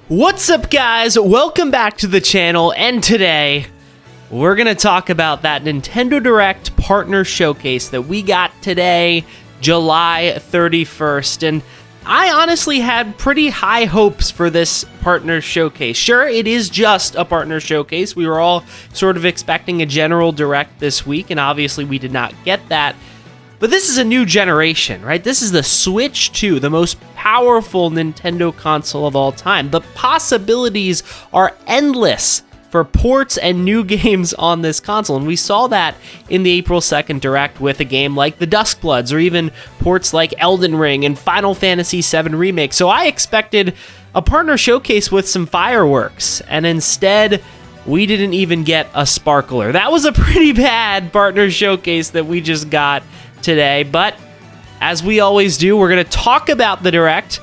What's up, guys? Welcome back to the channel, and today we're gonna talk about that Nintendo Direct partner showcase that we got today, July 31st, and I honestly had pretty high hopes for this partner showcase. Sure, it is just a partner showcase. We were all sort of expecting a general Direct this week, and obviously we did not get that. But this is a new generation, right? This is the Switch 2, the most powerful Nintendo console of all time. The possibilities are endless for ports and new games on this console, and we saw that in the April 2nd Direct with a game like the Duskbloods, or even ports like Elden Ring and Final Fantasy VII Remake. So I expected a partner showcase with some fireworks, and instead, we didn't even get a sparkler. That was a pretty bad partner showcase that we just got today, but as we always do, we're going to talk about the Direct,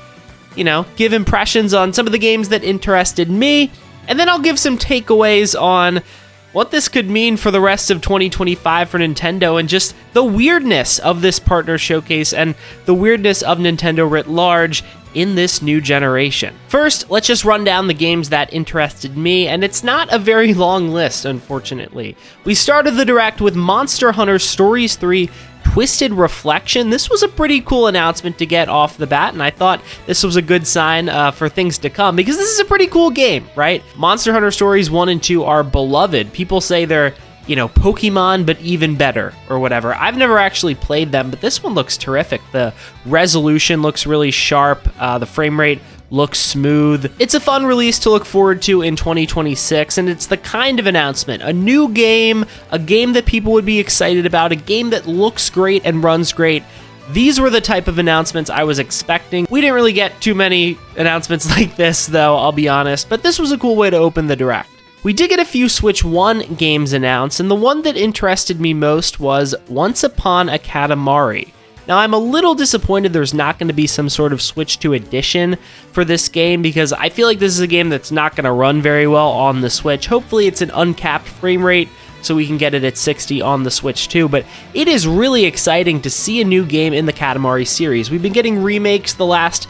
give impressions on some of the games that interested me, and then I'll give some takeaways on what this could mean for the rest of 2025 for Nintendo, and just the weirdness of this partner showcase and the weirdness of Nintendo writ large in this new generation. First, let's just run down the games that interested me, and it's not a very long list, unfortunately. We started the Direct with Monster Hunter Stories 3 Twisted Reflection. This was a pretty cool announcement to get off the bat, and I thought this was a good sign for things to come, because this is a pretty cool game, right? Monster Hunter Stories 1 and 2 are beloved. People say they're, Pokemon, but even better, or whatever. I've never actually played them, but this one looks terrific. The resolution looks really sharp. The frame rate looks smooth. It's a fun release to look forward to in 2026, and it's the kind of announcement. A new game, a game that people would be excited about, a game that looks great and runs great. These were the type of announcements I was expecting. We didn't really get too many announcements like this, though, I'll be honest, but this was a cool way to open the Direct. We did get a few Switch 1 games announced, and the one that interested me most was Once Upon a Katamari. Now, I'm a little disappointed there's not going to be some sort of Switch 2 edition for this game, because I feel like this is a game that's not going to run very well on the Switch. Hopefully it's an uncapped frame rate, so we can get it at 60 on the Switch too, but it is really exciting to see a new game in the Katamari series. We've been getting remakes the last,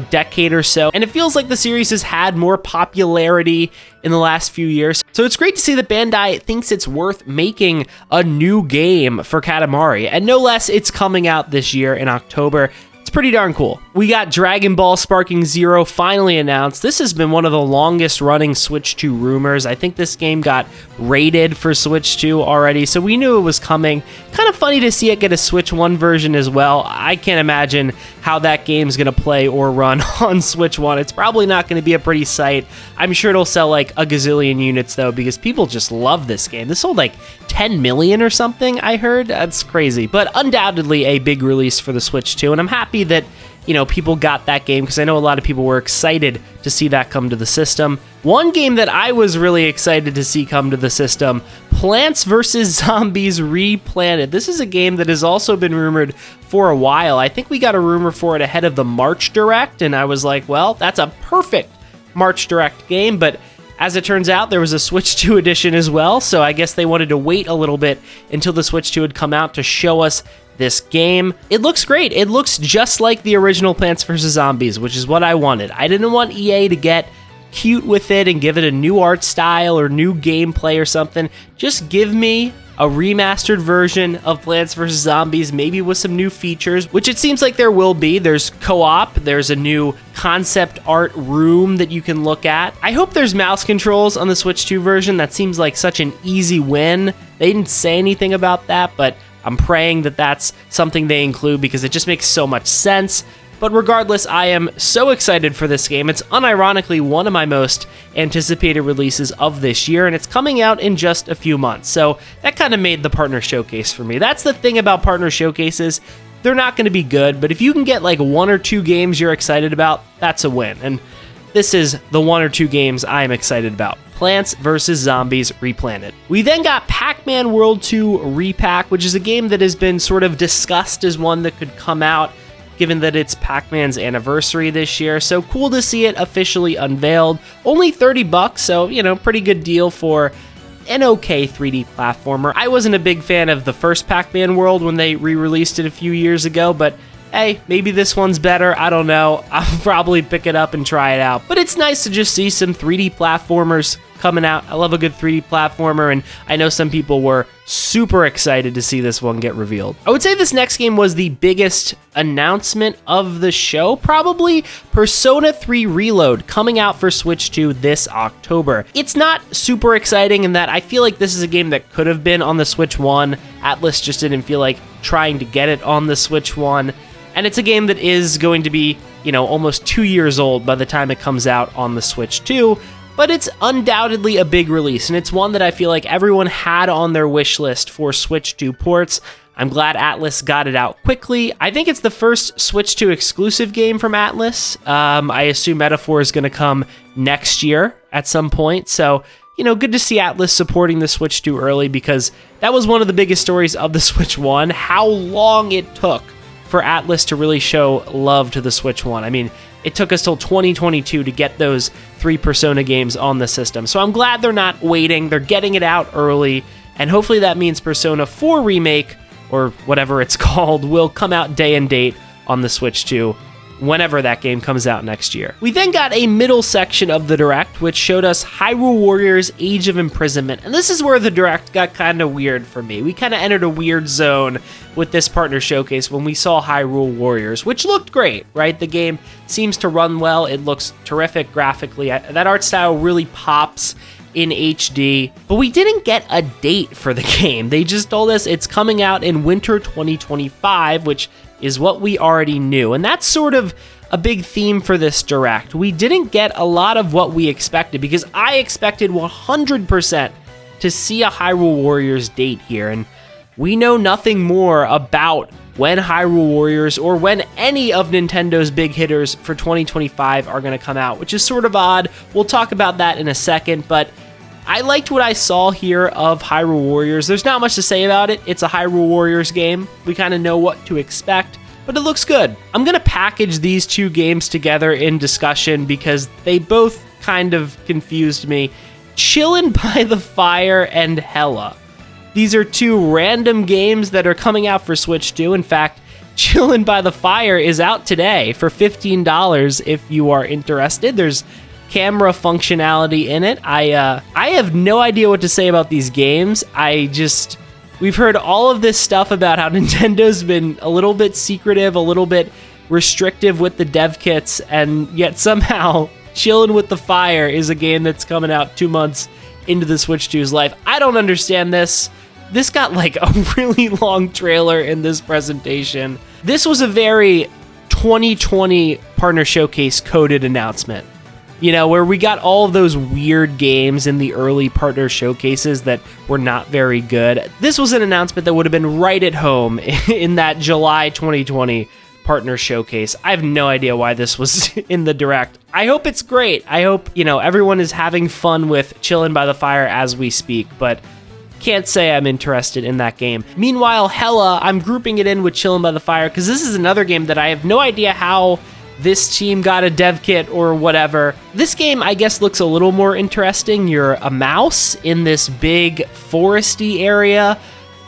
decade or so, and it feels like the series has had more popularity in the last few years. So it's great to see that Bandai thinks it's worth making a new game for Katamari, and no less, it's coming out this year in October. It's pretty darn cool. We got Dragon Ball Sparking Zero finally announced. This has been one of the longest running Switch 2 rumors. I think this game got rated for Switch 2 already, so we knew it was coming. Kind of funny to see it get a Switch 1 version as well. I can't imagine how that game's gonna play or run on Switch 1. It's probably not gonna be a pretty sight. I'm sure it'll sell like a gazillion units though, because people just love this game. This sold like 10 million or something, I heard. That's crazy, but undoubtedly a big release for the Switch 2, and I'm happy that people got that game, because I know a lot of people were excited to see that come to the system. One game that I was really excited to see come to the system, Plants vs. Zombies Replanted. This is a game that has also been rumored for a while. I think we got a rumor for it ahead of the March Direct, and I was like, well, that's a perfect March Direct game, but as it turns out, there was a Switch 2 edition as well, so I guess they wanted to wait a little bit until the Switch 2 had come out to show us this game. It looks great. It looks just like the original Plants vs. Zombies, which is what I wanted. I didn't want EA to get cute with it and give it a new art style or new gameplay or something. Just give me a remastered version of Plants vs. Zombies, maybe with some new features, which it seems like there will be. There's co-op, there's a new concept art room that you can look at. I hope there's mouse controls on the Switch 2 version. That seems like such an easy win. They didn't say anything about that, but I'm praying that that's something they include, because it just makes so much sense. But regardless, I am so excited for this game. It's unironically one of my most anticipated releases of this year, and it's coming out in just a few months. So that kind of made the partner showcase for me. That's the thing about partner showcases. They're not going to be good, but if you can get like one or two games you're excited about, that's a win. And this is the one or two games I am excited about. Plants vs. Zombies Replanted. We then got Pac-Man World 2 Repack, which is a game that has been sort of discussed as one that could come out given that it's Pac-Man's anniversary this year. So cool to see it officially unveiled. Only $30, so, pretty good deal for an okay 3D platformer. I wasn't a big fan of the first Pac-Man World when they re-released it a few years ago, but hey, maybe this one's better. I don't know. I'll probably pick it up and try it out. But it's nice to just see some 3D platformers coming out. I love a good 3D platformer, and I know some people were super excited to see this one get revealed. I would say this next game was the biggest announcement of the show, probably. Persona 3 Reload coming out for Switch 2 this October. It's not super exciting in that I feel like this is a game that could have been on the Switch 1. Atlus just didn't feel like trying to get it on the Switch 1. And it's a game that is going to be, almost 2 years old by the time it comes out on the Switch 2. But it's undoubtedly a big release, and it's one that I feel like everyone had on their wish list for Switch 2 ports. I'm glad Atlus got it out quickly. I think it's the first Switch 2 exclusive game from Atlus. I assume Metaphor is going to come next year at some point, so good to see Atlus supporting the Switch 2 early, because that was one of the biggest stories of the Switch 1, how long it took for Atlus to really show love to the Switch 1. I mean, it took us till 2022 to get those 3 Persona games on the system. So I'm glad they're not waiting. They're getting it out early. And hopefully that means Persona 4 Remake, or whatever it's called, will come out day and date on the Switch 2 whenever that game comes out next year. We then got a middle section of the Direct, which showed us Hyrule Warriors Age of Imprisonment. And this is where the Direct got kind of weird for me. We kind of entered a weird zone with this partner showcase when we saw Hyrule Warriors, which looked great, right? The game seems to run well. It looks terrific graphically. That art style really pops in HD, but we didn't get a date for the game. They just told us it's coming out in winter 2025, which is what we already knew. And that's sort of a big theme for this Direct. We didn't get a lot of what we expected, because I expected 100% to see a Hyrule Warriors date here, and we know nothing more about when Hyrule Warriors or when any of Nintendo's big hitters for 2025 are going to come out, which is sort of odd. We'll talk about that in a second, but I liked what I saw here of Hyrule Warriors. There's not much to say about it. It's a Hyrule Warriors game. We kind of know what to expect, but it looks good. I'm going to package these two games together in discussion because they both kind of confused me. Chillin' by the Fire and Hella. These are two random games that are coming out for Switch 2. In fact, Chillin' by the Fire is out today for $15 if you are interested. There's camera functionality in it. I have no idea what to say about these games. We've heard all of this stuff about how Nintendo's been a little bit secretive, a little bit restrictive with the dev kits, and yet somehow Chillin' with the Fire is a game that's coming out 2 months into the Switch 2's life. I don't understand this. This got like a really long trailer in this presentation. This was a very 2020 partner showcase coded announcement. Where we got all of those weird games in the early partner showcases that were not very good. This was an announcement that would have been right at home in that July 2020 partner showcase. I have no idea why this was in the Direct. I hope it's great. I hope, everyone is having fun with Chillin' by the Fire as we speak, but can't say I'm interested in that game. Meanwhile, Hella, I'm grouping it in with Chillin' by the Fire because this is another game that I have no idea how this team got a dev kit or whatever. This game, I guess, looks a little more interesting. You're a mouse in this big foresty area.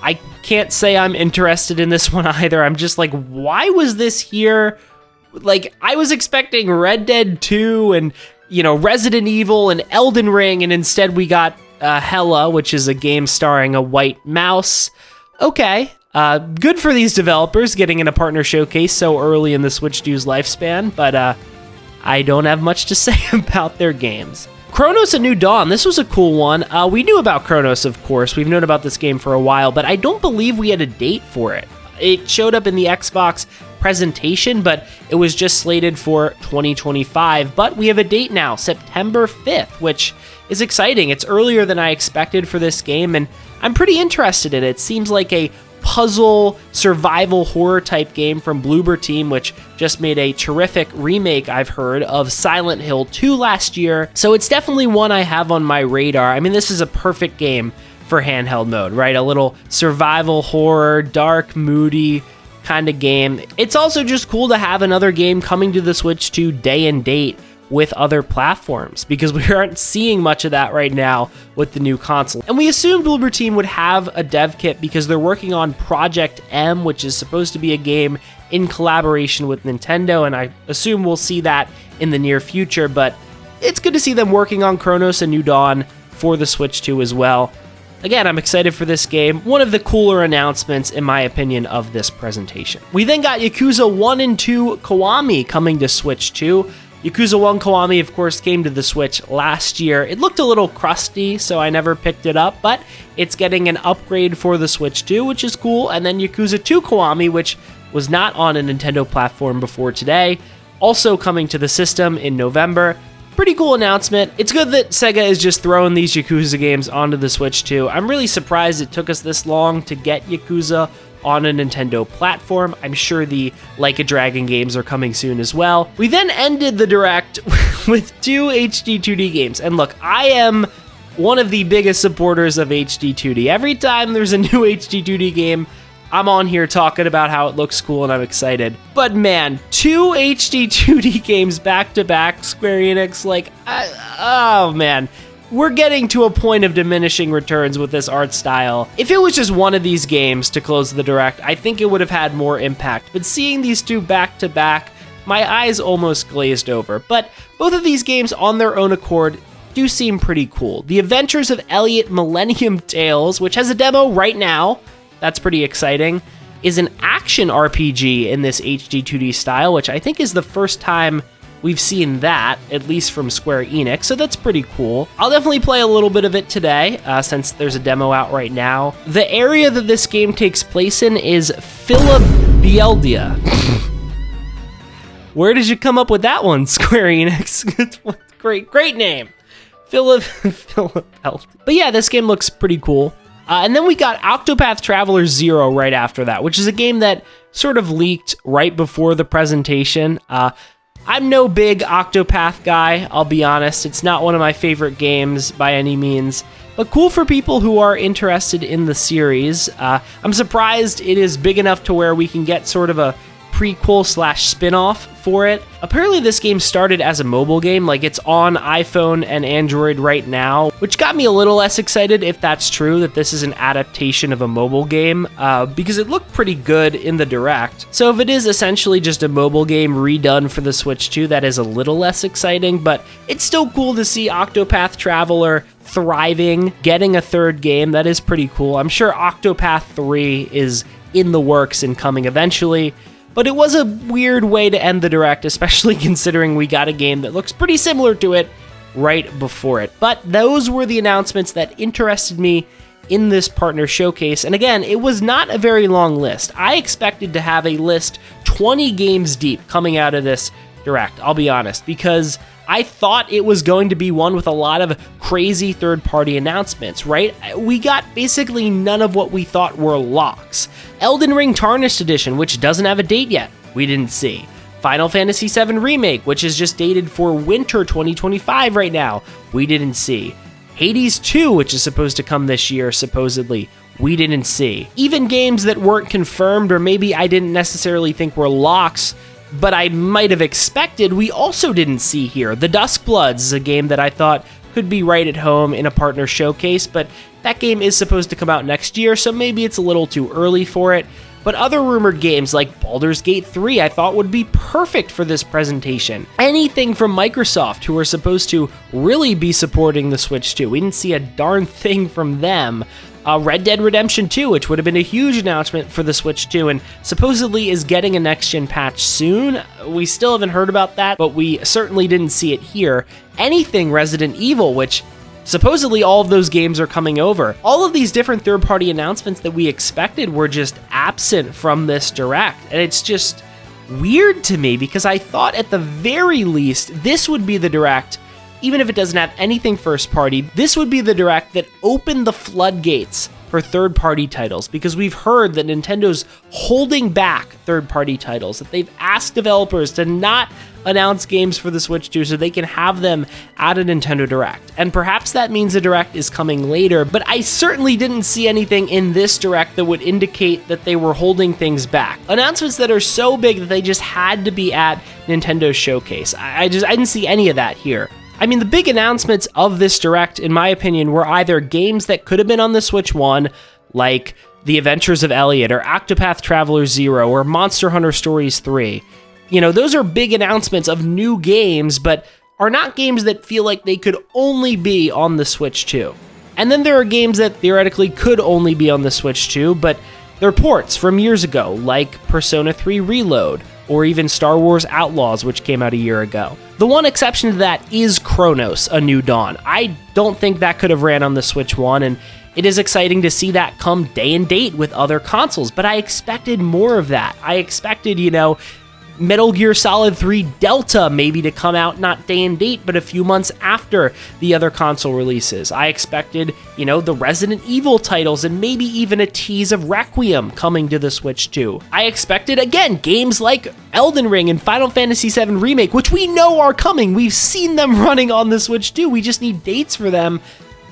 I can't say I'm interested in this one either. I'm just like, why was this here? Like, I was expecting Red Dead 2 and, Resident Evil and Elden Ring, and instead we got Hella, which is a game starring a white mouse. Okay. Good for these developers getting in a partner showcase so early in the Switch 2's lifespan, but I don't have much to say about their games. Chronos: A New Dawn, this was a cool one. We knew about Chronos, of course. We've known about this game for a while, but I don't believe we had a date for it. It showed up in the Xbox presentation, but it was just slated for 2025. But we have a date now, September 5th, which is exciting. It's earlier than I expected for this game, and I'm pretty interested in it. It seems like a puzzle survival horror type game from Bloober Team, which just made a terrific remake, I've heard, of Silent Hill 2 last year. So it's definitely one I have on my radar. I mean, this is a perfect game for handheld mode, right? A little survival horror, dark, moody kind of game. It's also just cool to have another game coming to the Switch 2 day and date with other platforms, because we aren't seeing much of that right now with the new console. And we assumed Bloober Team would have a dev kit because they're working on Project M, which is supposed to be a game in collaboration with Nintendo, and I assume we'll see that in the near future, but it's good to see them working on Chronos and New Dawn for the Switch 2 as well. Again, I'm excited for this game. One of the cooler announcements, in my opinion, of this presentation. We then got Yakuza 1 and 2 Kiwami coming to Switch 2. Yakuza 1 Kiwami, of course, came to the Switch last year. It looked a little crusty, so I never picked it up, but it's getting an upgrade for the Switch 2, which is cool. And then Yakuza 2 Kiwami, which was not on a Nintendo platform before today, also coming to the system in November. Pretty cool announcement. It's good that Sega is just throwing these Yakuza games onto the Switch 2. I'm really surprised it took us this long to get Yakuza on a Nintendo platform. I'm sure the Like a Dragon games are coming soon as well. We then ended the Direct with 2 HD 2D games. And look, I am one of the biggest supporters of HD 2D. Every time there's a new HD 2D game, I'm on here talking about how it looks cool and I'm excited. But man, 2 HD 2D games back to back, Square Enix, oh man. We're getting to a point of diminishing returns with this art style. If it was just one of these games to close the Direct, I think it would have had more impact. But seeing these 2 back to back, my eyes almost glazed over. But both of these games on their own accord do seem pretty cool. The Adventures of Elliot Millennium Tales, which has a demo right now, that's pretty exciting, is an action RPG in this HD 2D style, which I think is the first time we've seen that, at least from Square Enix, so that's pretty cool. I'll definitely play a little bit of it today, since there's a demo out right now. The area that this game takes place in is Philadelphia. Where did you come up with that one, Square Enix? Great name. Philadelphia. But yeah, this game looks pretty cool. And then we got Octopath Traveler 0 right after that, which is a game that sort of leaked right before the presentation. I'm no big Octopath guy, I'll be honest. It's not one of my favorite games by any means, but cool for people who are interested in the series. I'm surprised it is big enough to where we can get sort of a prequel/spin-off for it. Apparently this game started as a mobile game, like it's on iPhone and Android right now, which got me a little less excited if that's true, that this is an adaptation of a mobile game, because it looked pretty good in the Direct. So if it is essentially just a mobile game redone for the Switch 2, that is a little less exciting, but it's still cool to see Octopath Traveler thriving, getting a third game. That is pretty cool. I'm sure Octopath 3 is in the works and coming eventually. But it was a weird way to end the Direct, especially considering we got a game that looks pretty similar to it right before it. But those were the announcements that interested me in this partner showcase. And again, it was not a very long list. I expected to have a list 20 games deep coming out of this Direct, I'll be honest, because I thought it was going to be one with a lot of crazy third-party announcements, right? We got basically none of what we thought were locks. Elden Ring Tarnished Edition, which doesn't have a date yet, we didn't see. Final Fantasy VII Remake, which is just dated for winter 2025 right now, we didn't see. Hades 2, which is supposed to come this year, supposedly, we didn't see. Even games that weren't confirmed, or maybe I didn't necessarily think were locks, but I might have expected, we also didn't see here. The Duskbloods is a game that I thought could be right at home in a partner showcase, but that game is supposed to come out next year, so maybe it's a little too early for it. But other rumored games like Baldur's Gate 3 I thought would be perfect for this presentation. Anything from Microsoft, who are supposed to really be supporting the Switch 2. We didn't see a darn thing from them. Red Dead Redemption 2, which would have been a huge announcement for the Switch 2 and supposedly is getting a next-gen patch soon. We still haven't heard about that, but we certainly didn't see it here. Anything Resident Evil, which supposedly all of those games are coming over. All of these different third-party announcements that we expected were just absent from this Direct, and it's just weird to me because I thought at the very least this would be the Direct. Even if it doesn't have anything first party, this would be the Direct that opened the floodgates for third-party titles, because we've heard that Nintendo's holding back third-party titles, that they've asked developers to not announce games for the Switch 2 so they can have them at a Nintendo Direct. And perhaps that means a Direct is coming later, but I certainly didn't see anything in this Direct that would indicate that they were holding things back. Announcements that are so big that they just had to be at Nintendo's showcase. I didn't see any of that here. I mean, the big announcements of this Direct, in my opinion, were either games that could have been on the Switch 1, like The Adventures of Elliot or Octopath Traveler 0 or Monster Hunter Stories 3. You know, those are big announcements of new games, but are not games that feel like they could only be on the Switch 2. And then there are games that theoretically could only be on the Switch 2, but they're ports from years ago, like Persona 3 Reload, or even Star Wars Outlaws, which came out a year ago. The one exception to that is Chronos: A New Dawn. I don't think that could have ran on the Switch 1, and it is exciting to see that come day and date with other consoles, but I expected more of that. I expected, Metal Gear Solid 3 Delta maybe to come out not day and date, but a few months after the other console releases. I expected, the Resident Evil titles and maybe even a tease of Requiem coming to the Switch 2. I expected, again, games like Elden Ring and Final Fantasy VII Remake, which we know are coming. We've seen them running on the Switch 2. We just need dates for them.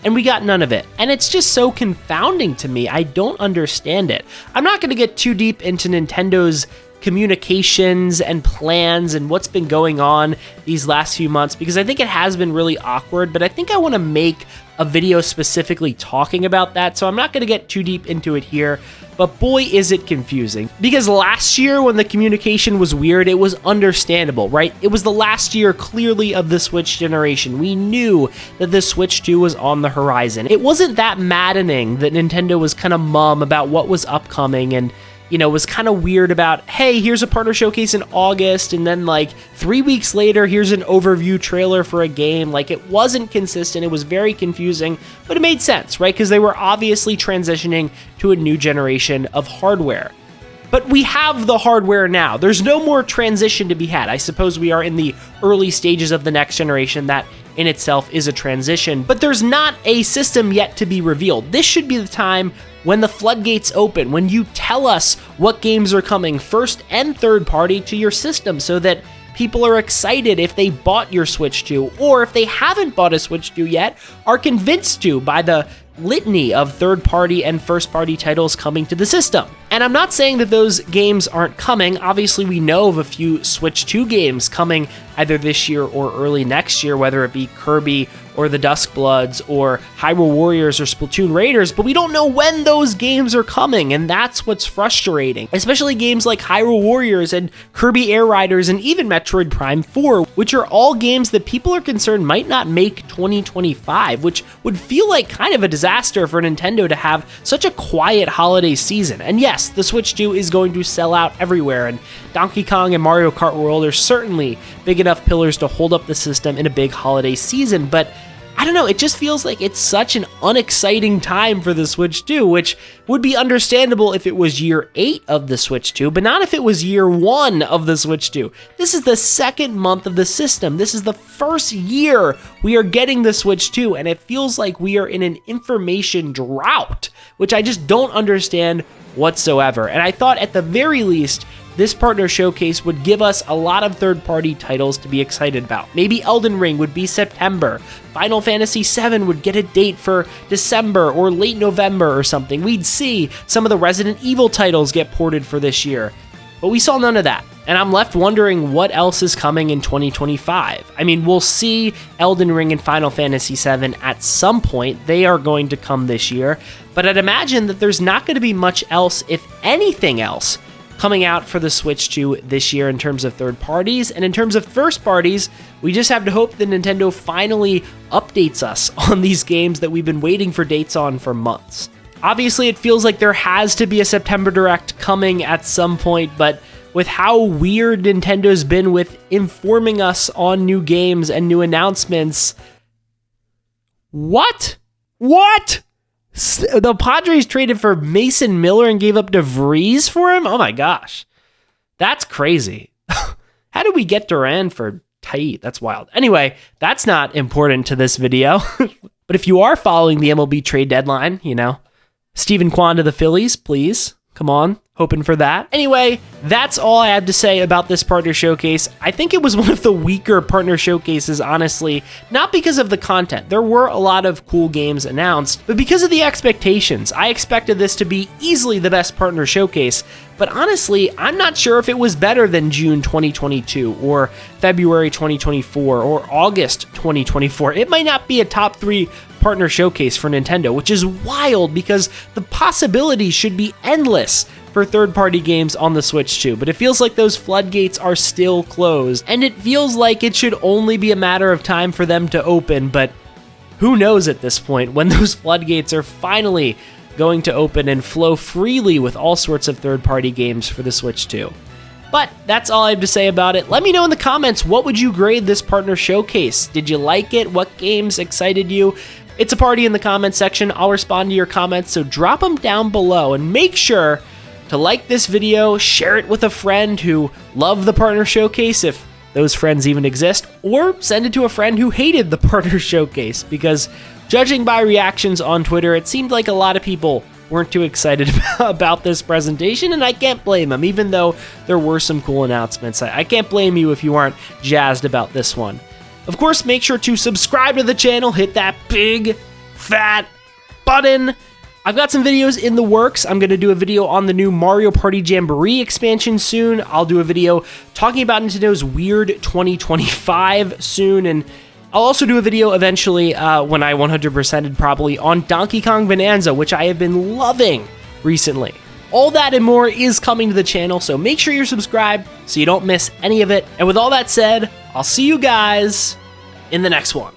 And we got none of it. And it's just so confounding to me. I don't understand it. I'm not going to get too deep into Nintendo's communications and plans and what's been going on these last few months, because I think it has been really awkward, but I think I want to make a video specifically talking about that, so I'm not going to get too deep into it here, but boy is it confusing. Because last year when the communication was weird, it was understandable, right? It was the last year clearly of the Switch generation. We knew that the Switch 2 was on the horizon. It wasn't that maddening that Nintendo was kind of mum about what was upcoming and was kind of weird about, hey, here's a partner showcase in August, and then 3 weeks later, here's an overview trailer for a game. It wasn't consistent. It was very confusing, but it made sense, right? Because they were obviously transitioning to a new generation of hardware. But we have the hardware now. There's no more transition to be had. I suppose we are in the early stages of the next generation. That in itself is a transition, but there's not a system yet to be revealed. This should be the time when the floodgates open, when you tell us what games are coming first and third party to your system so that people are excited if they bought your Switch 2, or if they haven't bought a Switch 2 yet, are convinced to by the litany of third-party and first-party titles coming to the system. And I'm not saying that those games aren't coming. Obviously, we know of a few Switch 2 games coming either this year or early next year, whether it be Kirby or the Duskbloods or Hyrule Warriors or Splatoon Raiders, but we don't know when those games are coming, and that's what's frustrating. Especially games like Hyrule Warriors and Kirby Air Riders and even Metroid Prime 4, which are all games that people are concerned might not make 2025, which would feel like kind of a disaster for Nintendo to have such a quiet holiday season. And yes, the Switch 2 is going to sell out everywhere, and Donkey Kong and Mario Kart World are certainly big enough pillars to hold up the system in a big holiday season, but I don't know, it just feels like it's such an unexciting time for the Switch 2, which would be understandable if it was year 8 of the Switch 2, but not if it was year 1 of the Switch 2. This is the second month of the system. This is the first year we are getting the Switch 2, and it feels like we are in an information drought, which I just don't understand whatsoever. And I thought at the very least, this partner showcase would give us a lot of third-party titles to be excited about. Maybe Elden Ring would be September. Final Fantasy VII would get a date for December or late November or something. We'd see some of the Resident Evil titles get ported for this year. But we saw none of that. And I'm left wondering what else is coming in 2025. I mean, we'll see Elden Ring and Final Fantasy VII at some point. They are going to come this year. But I'd imagine that there's not going to be much else, if anything else, coming out for the Switch 2 this year in terms of third parties. And in terms of first parties, we just have to hope that Nintendo finally updates us on these games that we've been waiting for dates on for months. Obviously, it feels like there has to be a September Direct coming at some point, but with how weird Nintendo's been with informing us on new games and new announcements... What? The Padres traded for Mason Miller and gave up DeVries for him? Oh my gosh. That's crazy. How did we get Duran for Tait? That's wild. Anyway, that's not important to this video. But if you are following the MLB trade deadline, Stephen Kwan to the Phillies, please. Come on. Hoping for that. Anyway, that's all I have to say about this partner showcase. I think it was one of the weaker partner showcases, honestly, not because of the content. There were a lot of cool games announced, but because of the expectations. I expected this to be easily the best partner showcase, but honestly, I'm not sure if it was better than June 2022 or February 2024 or August 2024. It might not be a top 3 partner showcase for Nintendo, which is wild because the possibilities should be endless for third-party games on the Switch 2, but it feels like those floodgates are still closed, and it feels like it should only be a matter of time for them to open, but who knows at this point when those floodgates are finally going to open and flow freely with all sorts of third-party games for the Switch 2. But that's all I have to say about it. Let me know in the comments, what would you grade this partner showcase? Did you like it? What games excited you? It's a party in the comments section. I'll respond to your comments, so drop them down below, and make sure to like this video, share it with a friend who loved the partner showcase, if those friends even exist, or send it to a friend who hated the partner showcase, because judging by reactions on Twitter, it seemed like a lot of people weren't too excited about this presentation, and I can't blame them, even though there were some cool announcements. I can't blame you if you aren't jazzed about this one. Of course, make sure to subscribe to the channel, hit that big, fat button. I've got some videos in the works. I'm going to do a video on the new Mario Party Jamboree expansion soon. I'll do a video talking about Nintendo's Weird 2025 soon, and I'll also do a video eventually when I 100%ed probably on Donkey Kong Bonanza, which I have been loving recently. All that and more is coming to the channel, so make sure you're subscribed so you don't miss any of it. And with all that said, I'll see you guys in the next one.